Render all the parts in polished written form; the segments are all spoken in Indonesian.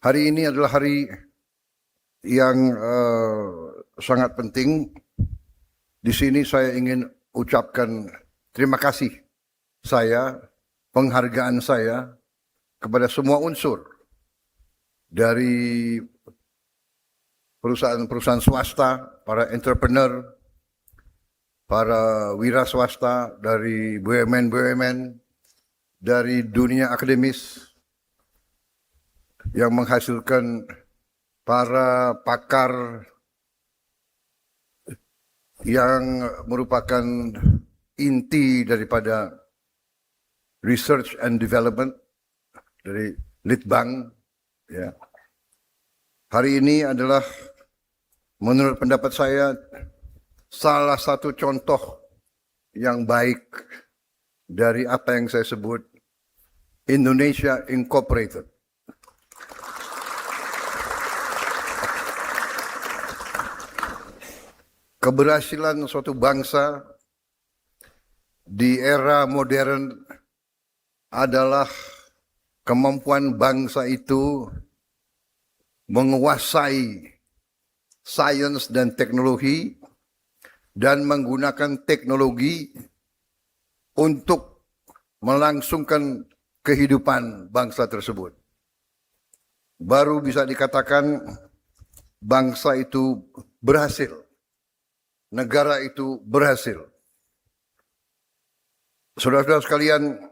Hari ini adalah hari yang sangat penting. Di sini saya ingin ucapkan terima kasih penghargaan saya kepada semua unsur dari perusahaan-perusahaan swasta, para entrepreneur, para wira swasta, dari BUMN-BUMN, dari dunia akademis yang menghasilkan para pakar yang merupakan inti daripada research and development dari Litbang. Ya. Hari ini adalah menurut pendapat saya salah satu contoh yang baik dari apa yang saya sebut Indonesia Incorporated. Keberhasilan suatu bangsa di era modern adalah kemampuan bangsa itu menguasai sains dan teknologi dan menggunakan teknologi untuk melangsungkan kehidupan bangsa tersebut. Baru bisa dikatakan bangsa itu berhasil. Negara itu berhasil. Saudara-saudara sekalian,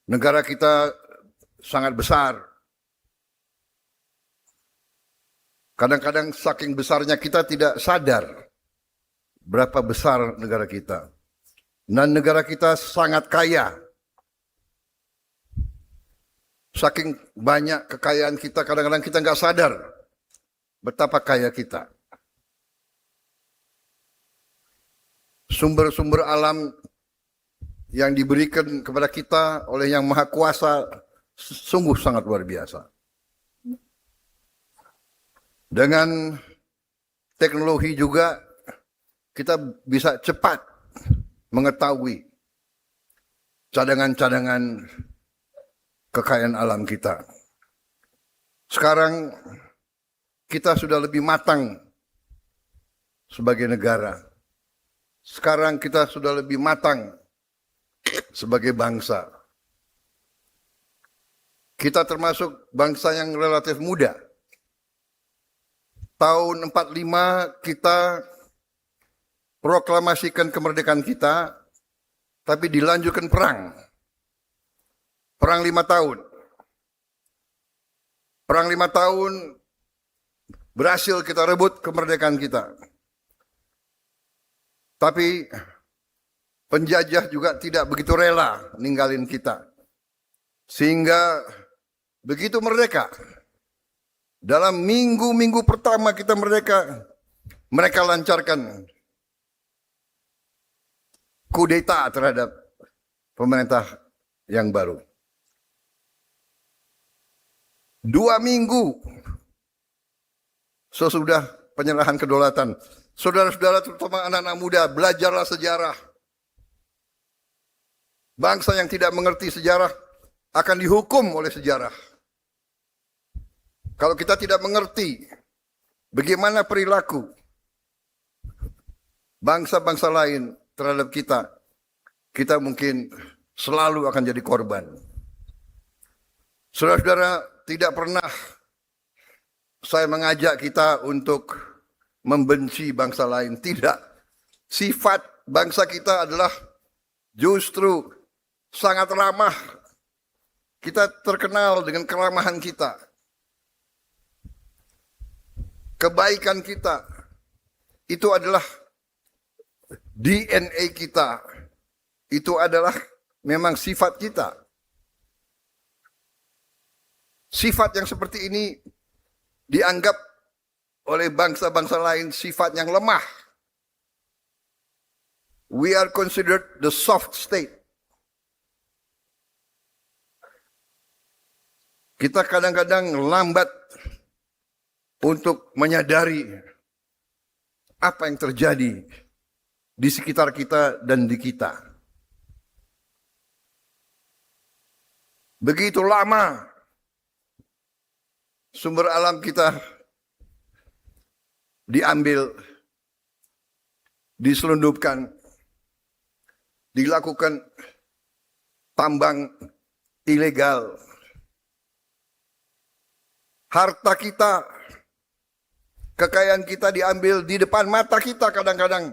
negara kita sangat besar. Kadang-kadang saking besarnya kita tidak sadar berapa besar negara kita. Dan negara kita sangat kaya. Saking banyak kekayaan kita, kadang-kadang kita nggak sadar betapa kaya kita. Sumber-sumber alam yang diberikan kepada kita oleh Yang Maha Kuasa sungguh sangat luar biasa. Dengan teknologi juga kita bisa cepat mengetahui cadangan-cadangan kekayaan alam kita. Sekarang kita sudah lebih matang sebagai negara. Sekarang kita sudah lebih matang sebagai bangsa. Kita termasuk bangsa yang relatif muda. Tahun 45 kita proklamasikan kemerdekaan kita, tapi dilanjutkan perang. Perang 5 tahun. Perang 5 tahun berhasil kita rebut kemerdekaan kita. Tapi penjajah juga tidak begitu rela ninggalin kita. Sehingga begitu merdeka, dalam minggu-minggu pertama kita merdeka, mereka lancarkan kudeta terhadap pemerintah yang baru. 2 minggu sesudah penyerahan kedaulatan, saudara-saudara terutama anak-anak muda, belajarlah sejarah. Bangsa yang tidak mengerti sejarah akan dihukum oleh sejarah. Kalau kita tidak mengerti bagaimana perilaku bangsa-bangsa lain terhadap kita, kita mungkin selalu akan jadi korban. Saudara-saudara, tidak pernah saya mengajak kita untuk membenci bangsa lain. Tidak. Sifat bangsa kita adalah justru sangat ramah. Kita terkenal dengan keramahan kita. Kebaikan kita. Itu adalah DNA kita. Itu adalah memang sifat kita. Sifat yang seperti ini dianggap oleh bangsa-bangsa lain sifat yang lemah. We are considered the soft state. Kita kadang-kadang lambat untuk menyadari apa yang terjadi di sekitar kita dan di kita. Begitu lama sumber alam kita diambil, diselundupkan, dilakukan tambang ilegal. Harta kita, kekayaan kita diambil di depan mata kita, kadang-kadang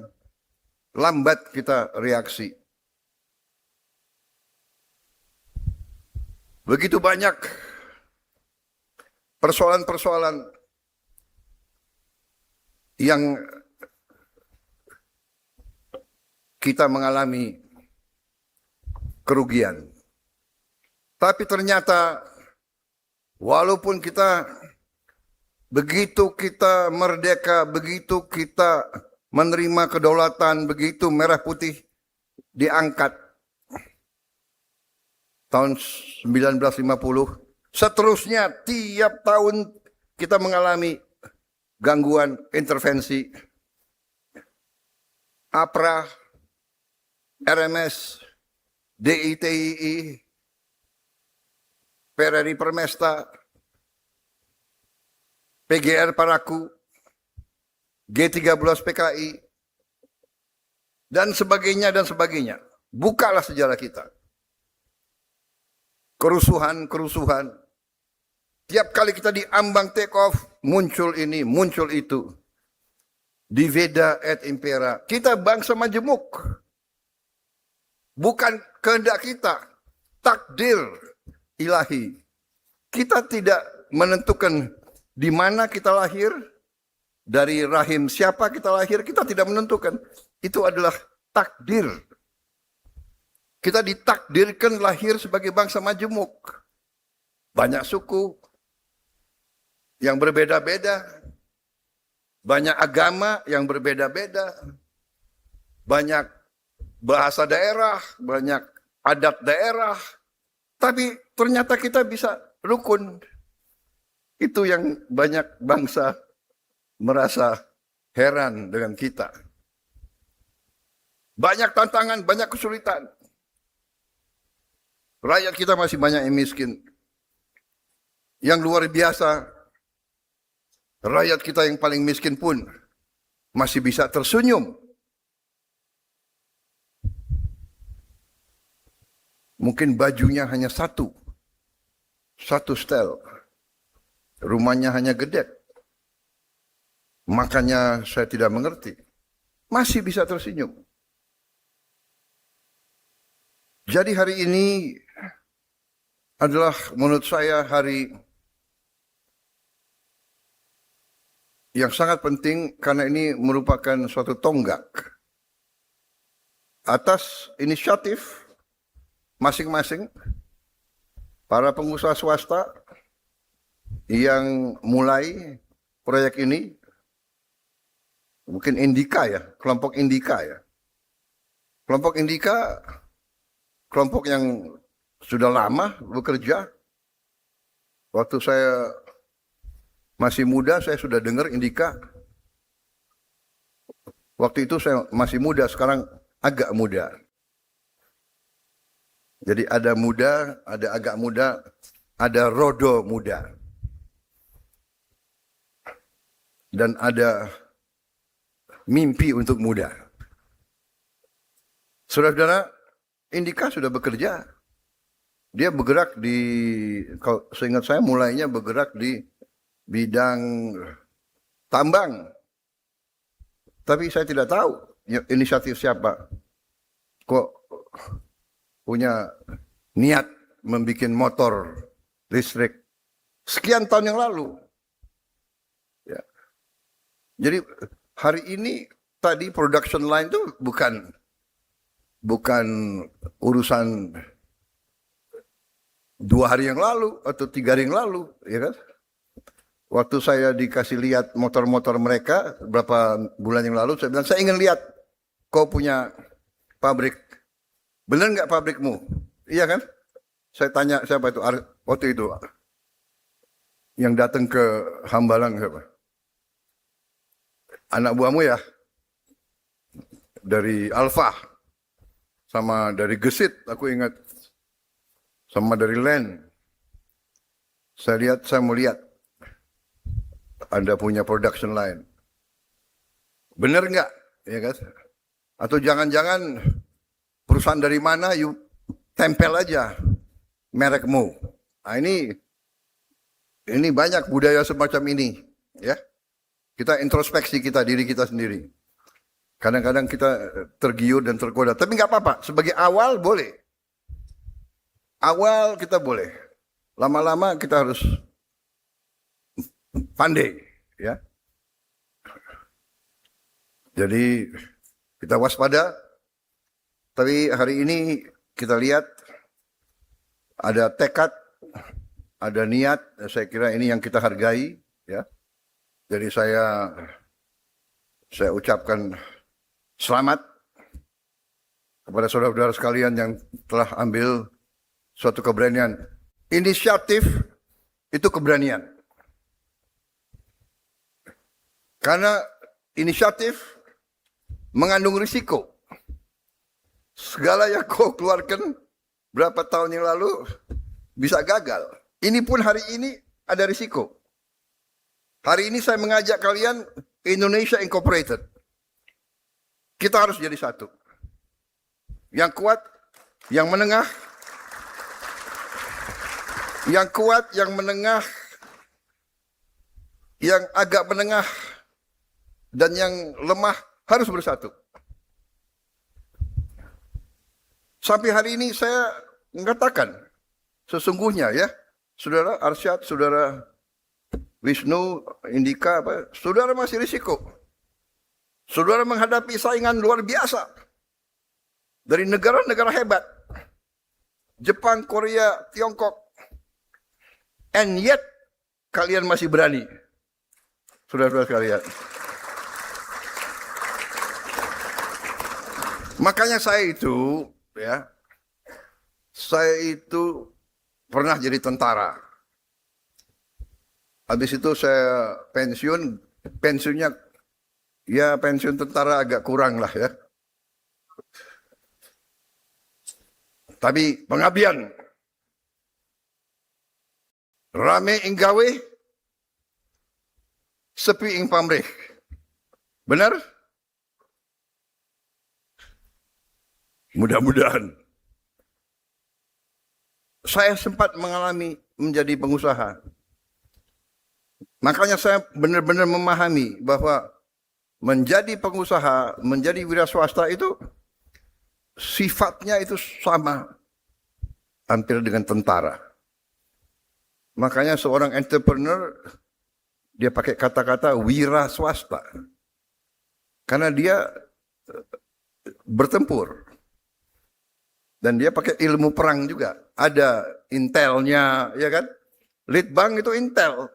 lambat kita reaksi. Begitu banyak persoalan-persoalan yang kita mengalami kerugian. Tapi ternyata walaupun begitu kita merdeka, begitu kita menerima kedaulatan, begitu merah putih diangkat tahun 1950, seterusnya tiap tahun kita mengalami gangguan, intervensi, APRA, RMS, DITII, PRRI Permesta, PGR Paraku, G13 PKI, dan sebagainya dan sebagainya. Bukalah sejarah kita. Kerusuhan. Tiap kali kita diambang take off, muncul ini, muncul itu. Divida et impera. Kita bangsa majemuk. Bukan kehendak kita. Takdir ilahi. Kita tidak menentukan di mana kita lahir, dari rahim siapa kita lahir, kita tidak menentukan. Itu adalah takdir. Kita ditakdirkan lahir sebagai bangsa majemuk. Banyak suku yang berbeda-beda. Banyak agama yang berbeda-beda. Banyak bahasa daerah, banyak adat daerah. Tapi ternyata kita bisa rukun. Itu yang banyak bangsa merasa heran dengan kita. Banyak tantangan, banyak kesulitan. Rakyat kita masih banyak yang miskin. Yang luar biasa, rakyat kita yang paling miskin pun masih bisa tersenyum. Mungkin bajunya hanya satu setel. Rumahnya hanya gede. Makanya saya tidak mengerti. Masih bisa tersenyum. Jadi hari ini adalah menurut saya hari yang sangat penting karena ini merupakan suatu tonggak atas inisiatif masing-masing para pengusaha swasta yang mulai proyek ini. Mungkin Indika ya, kelompok Indika ya. Kelompok Indika, kelompok yang sudah lama bekerja. Waktu saya masih muda, saya sudah dengar Indika. Waktu itu saya masih muda, sekarang agak muda. Jadi ada muda, ada agak muda, ada rodo muda. Dan ada mimpi untuk muda. Saudara-saudara, Indika sudah bekerja. Dia bergerak kalau seingat saya mulainya bergerak di bidang tambang. Tapi saya tidak tahu inisiatif siapa. Kok punya niat membuat motor listrik sekian tahun yang lalu. Ya. Jadi hari ini tadi production line itu bukan urusan 2 hari yang lalu atau 3 hari yang lalu, ya kan? Waktu saya dikasih lihat motor-motor mereka beberapa bulan yang lalu, saya bilang saya ingin lihat kau punya pabrik, benar nggak pabrikmu? Iya kan? Saya tanya siapa itu waktu itu yang datang ke Hambalang siapa? Anak buahmu ya? Dari Alfa, sama dari Gesit, aku ingat. Sama dari Land. Saya mau lihat. Anda punya production line. Benar nggak? Ya kan? Atau jangan-jangan perusahaan dari mana, you tempel aja merekmu. Nah, ini banyak budaya semacam ini, ya. Kita introspeksi diri kita sendiri. Kadang-kadang kita tergiur dan tergoda, tapi nggak apa-apa. Sebagai awal boleh. Awal kita boleh. Lama-lama kita harus pandai, ya. Jadi kita waspada. Tapi hari ini kita lihat ada tekad, ada niat. Saya kira ini yang kita hargai, ya. Jadi saya ucapkan selamat kepada saudara-saudara sekalian yang telah ambil suatu keberanian. Inisiatif itu keberanian. Karena inisiatif mengandung risiko. Segala yang kau keluarkan berapa tahun yang lalu bisa gagal. Ini pun hari ini ada risiko. Hari ini saya mengajak kalian Indonesia Incorporated. Kita harus jadi satu. Yang kuat, yang menengah. Yang kuat, yang menengah. Yang agak menengah. Dan yang lemah harus bersatu. Sampai hari ini saya mengatakan, sesungguhnya ya, Saudara Arsyad, Saudara Wisnu, Indika, saudara masih risiko. Saudara menghadapi saingan luar biasa. Dari negara-negara hebat. Jepang, Korea, Tiongkok. And yet, kalian masih berani. Saudara-saudara sekalian. Makanya saya itu pernah jadi tentara. Habis itu saya pensiunnya ya pensiun tentara agak kurang lah ya. Tapi pengabdian. Rame ing gawe, sepi ing pamrih. Benar? Mudah-mudahan. Saya sempat mengalami menjadi pengusaha. Makanya saya benar-benar memahami bahwa menjadi pengusaha, menjadi wira swasta itu sifatnya itu sama hampir dengan tentara. Makanya seorang entrepreneur dia pakai kata-kata wira swasta. Karena dia bertempur. Dan dia pakai ilmu perang juga. Ada intelnya, ya kan? Litbang itu intel.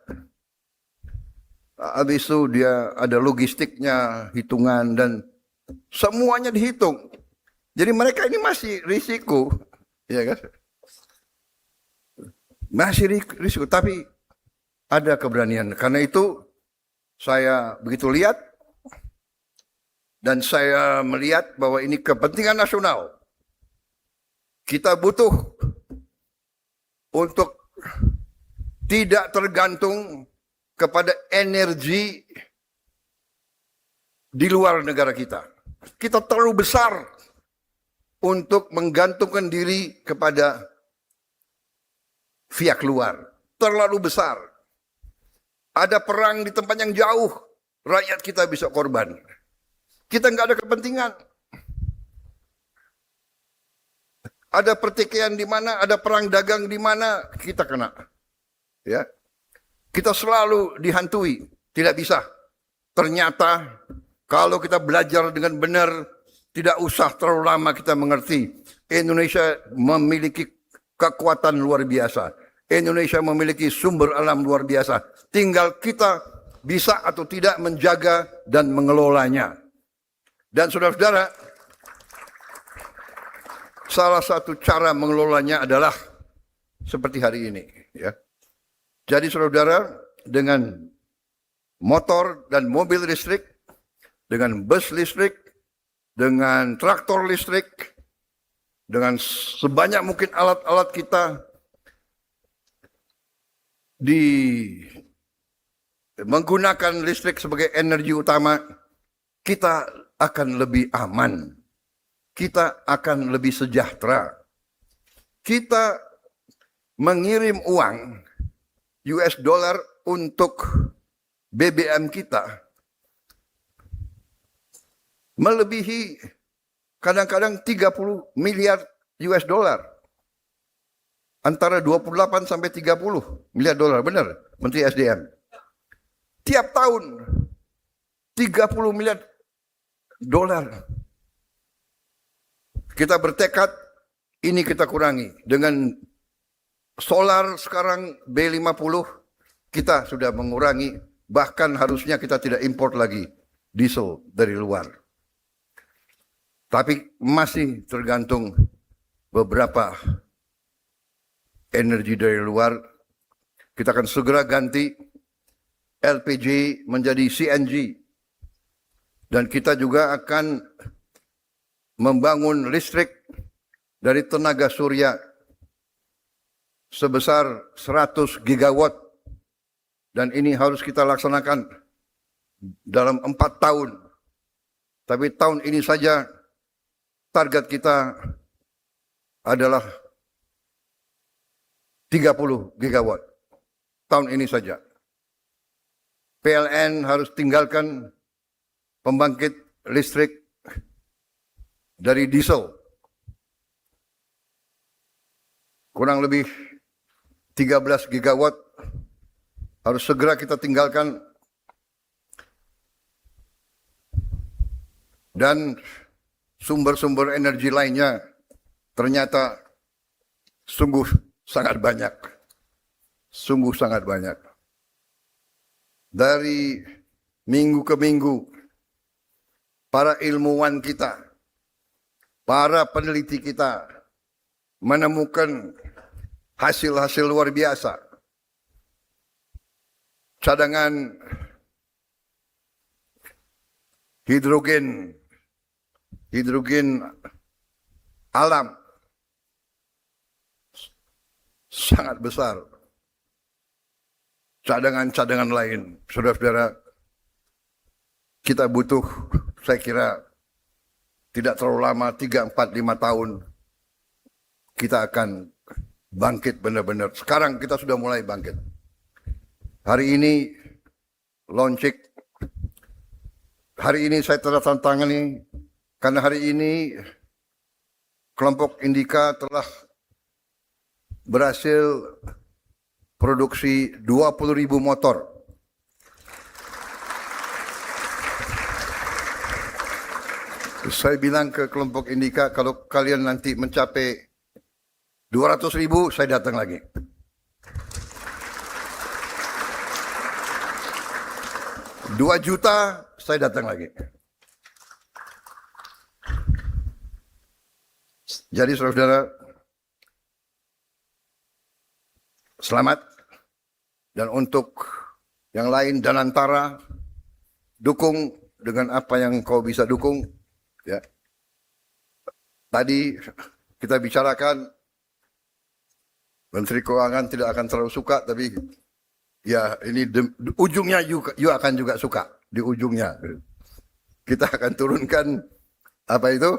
Habis itu dia ada logistiknya, hitungan, dan semuanya dihitung. Jadi mereka ini masih risiko, ya kan? Masih risiko, tapi ada keberanian. Karena itu saya begitu lihat, dan saya melihat bahwa ini kepentingan nasional. Kita butuh untuk tidak tergantung kepada energi di luar negara kita. Kita terlalu besar untuk menggantungkan diri kepada pihak luar. Terlalu besar. Ada perang di tempat yang jauh, rakyat kita bisa korban. Kita nggak ada kepentingan. Ada pertikaian di mana, ada perang dagang di mana, kita kena. Ya. Kita selalu dihantui, tidak bisa. Ternyata kalau kita belajar dengan benar, tidak usah terlalu lama kita mengerti. Indonesia memiliki kekuatan luar biasa. Indonesia memiliki sumber alam luar biasa. Tinggal kita bisa atau tidak menjaga dan mengelolanya. Dan saudara-saudara, salah satu cara mengelolanya adalah seperti hari ini. Ya. Jadi saudara, dengan motor dan mobil listrik, dengan bus listrik, dengan traktor listrik, dengan sebanyak mungkin alat-alat kita menggunakan listrik sebagai energi utama, kita akan lebih aman. Kita akan lebih sejahtera. Kita mengirim uang US dollar untuk BBM kita melebihi kadang-kadang 30 miliar US dollar. Antara 28 sampai 30 miliar dolar, benar Menteri SDM. Tiap tahun 30 miliar dolar. Kita bertekad ini kita kurangi. Dengan solar sekarang B50 kita sudah mengurangi, bahkan harusnya kita tidak import lagi diesel dari luar. Tapi masih tergantung beberapa energi dari luar. Kita akan segera ganti LPG menjadi CNG. Dan kita juga akan membangun listrik dari tenaga surya sebesar 100 gigawatt. Dan ini harus kita laksanakan dalam 4 tahun. Tapi tahun ini saja target kita adalah 30 gigawatt. Tahun ini saja. PLN harus tinggalkan pembangkit listrik dari diesel. Kurang lebih 13 gigawatt harus segera kita tinggalkan. Dan sumber-sumber energi lainnya ternyata sungguh sangat banyak. Sungguh sangat banyak. Dari minggu ke minggu, para ilmuwan kita, para peneliti kita menemukan hasil-hasil luar biasa. Cadangan hidrogen alam sangat besar. Cadangan-cadangan lain, saudara-saudara, kita butuh, saya kira, tidak terlalu lama, 3, 4, 5 tahun, kita akan bangkit benar-benar. Sekarang kita sudah mulai bangkit. Hari ini, launching, hari ini saya tandatangani, karena hari ini kelompok Indika telah berhasil produksi 20.000 motor. Saya bilang ke kelompok Indika, kalau kalian nanti mencapai 200.000, saya datang lagi. $2 juta, saya datang lagi. Jadi saudara-saudara, selamat. Dan untuk yang lain, Danantara, dukung dengan apa yang kau bisa dukung. Ya. Tadi kita bicarakan, Menteri Keuangan tidak akan terlalu suka, tapi ya ini ujungnya you akan juga suka. Di ujungnya. Kita akan turunkan, apa itu?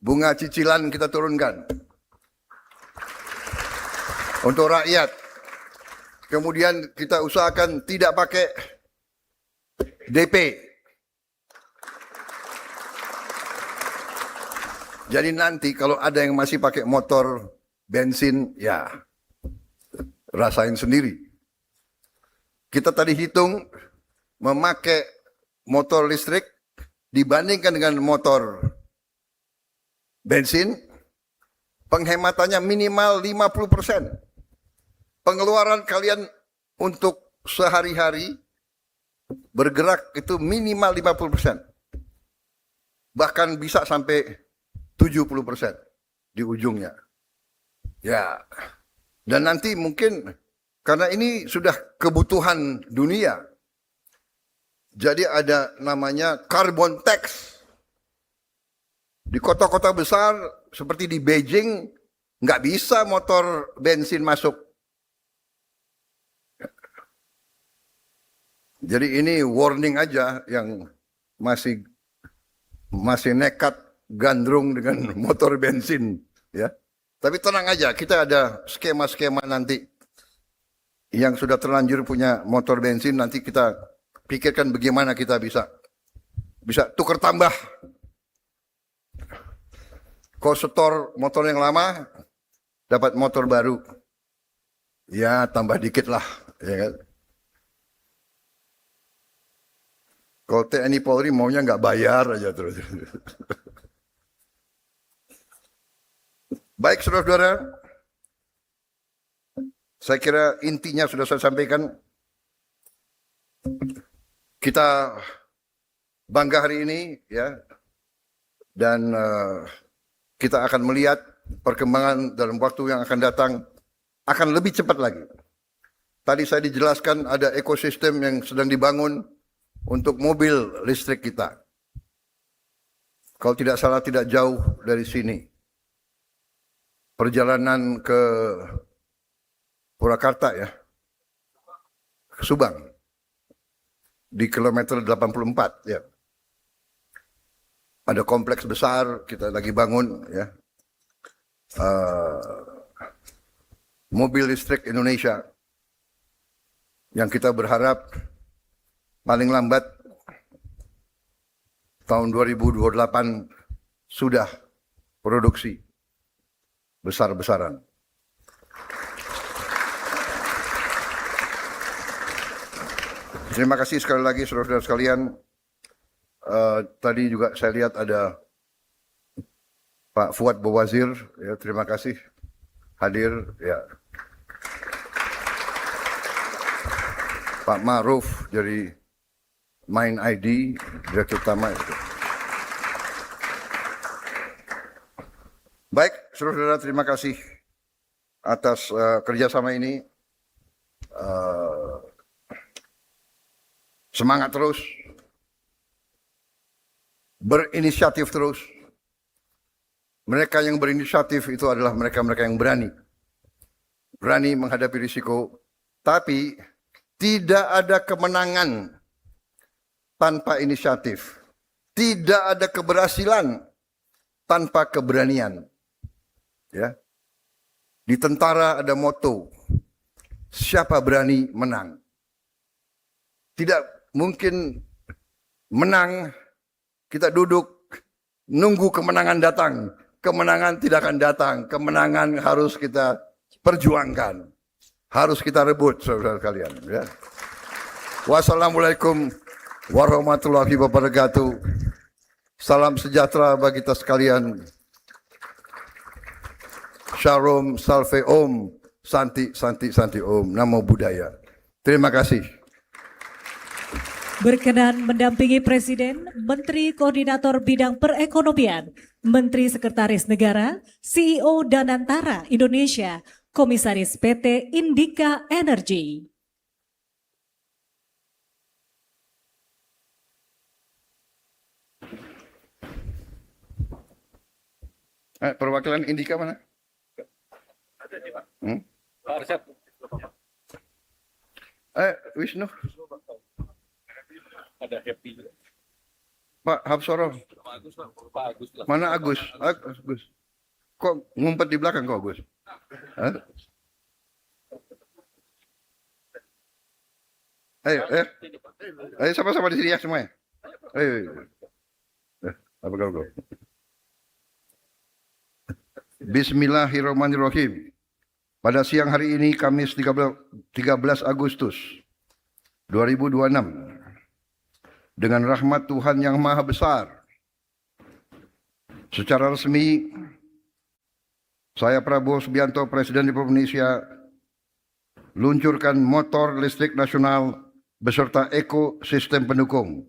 Bunga cicilan kita turunkan. Untuk rakyat. Kemudian kita usahakan tidak pakai DP. Jadi nanti kalau ada yang masih pakai motor bensin, ya rasain sendiri. Kita tadi hitung memakai motor listrik dibandingkan dengan motor bensin, penghematannya minimal 50%. Pengeluaran kalian untuk sehari-hari bergerak itu minimal 50%. Bahkan bisa sampai 70% di ujungnya. Ya. Dan nanti mungkin karena ini sudah kebutuhan dunia. Jadi ada namanya carbon tax. Di kota-kota besar seperti di Beijing nggak bisa motor bensin masuk. Jadi ini warning aja yang masih nekat gandrung dengan motor bensin, ya. Tapi tenang aja, kita ada skema-skema nanti yang sudah terlanjur punya motor bensin, nanti kita pikirkan bagaimana kita bisa tukar tambah. Kau setor motor yang lama, dapat motor baru, ya tambah dikit lah, ya kan? Kalau TNI Polri maunya nggak bayar aja terus. Baik, saudara-saudara, saya kira intinya sudah saya sampaikan. Kita bangga hari ini, ya, dan kita akan melihat perkembangan dalam waktu yang akan datang akan lebih cepat lagi. Tadi saya dijelaskan ada ekosistem yang sedang dibangun untuk mobil listrik kita. Kalau tidak salah tidak jauh dari sini. Perjalanan ke Purwakarta, ya, ke Subang, di kilometer 84, ya. Ada kompleks besar kita lagi bangun, ya. Mobil listrik Indonesia yang kita berharap paling lambat tahun 2028 sudah produksi besar-besaran. Terima kasih sekali lagi saudara-saudara sekalian. Tadi juga saya lihat ada Pak Fuad Bawazir, ya, terima kasih hadir, ya. Pak Ma'ruf dari Mind ID, Direktur Utama. Baik, saudara-saudara, terima kasih atas kerjasama ini. Semangat terus, berinisiatif terus. Mereka yang berinisiatif itu adalah mereka-mereka yang berani menghadapi risiko, tapi tidak ada kemenangan tanpa inisiatif. Tidak ada keberhasilan tanpa keberanian. Ya. Di tentara ada moto, siapa berani menang. Tidak mungkin menang, kita duduk, nunggu kemenangan datang. Kemenangan tidak akan datang, kemenangan harus kita perjuangkan. Harus kita rebut, saudara kalian. Ya. Wassalamualaikum warahmatullahi wabarakatuh. Salam sejahtera bagi kita sekalian. Shalom, salve om, santi, santi, santi om. Namo Buddhaya. Terima kasih. Berkenan mendampingi Presiden, Menteri Koordinator Bidang Perekonomian, Menteri Sekretaris Negara, CEO Danantara Indonesia, Komisaris PT Indika Energy. Perwakilan Indika mana? Wisnu. Ada Happy. Pak Hapsoro. Pak Agus. Mana Agus? Agus. Kok ngumpet di belakang kok Agus? Hah? Ayo sama-sama di sini ya semuanya. Ayo. Apa kau? Bismillahirrahmanirrahim. Pada siang hari ini Kamis 13 Agustus 2026, dengan rahmat Tuhan yang Maha Besar, secara resmi saya Prabowo Subianto, Presiden Republik Indonesia, luncurkan motor listrik nasional beserta ekosistem pendukung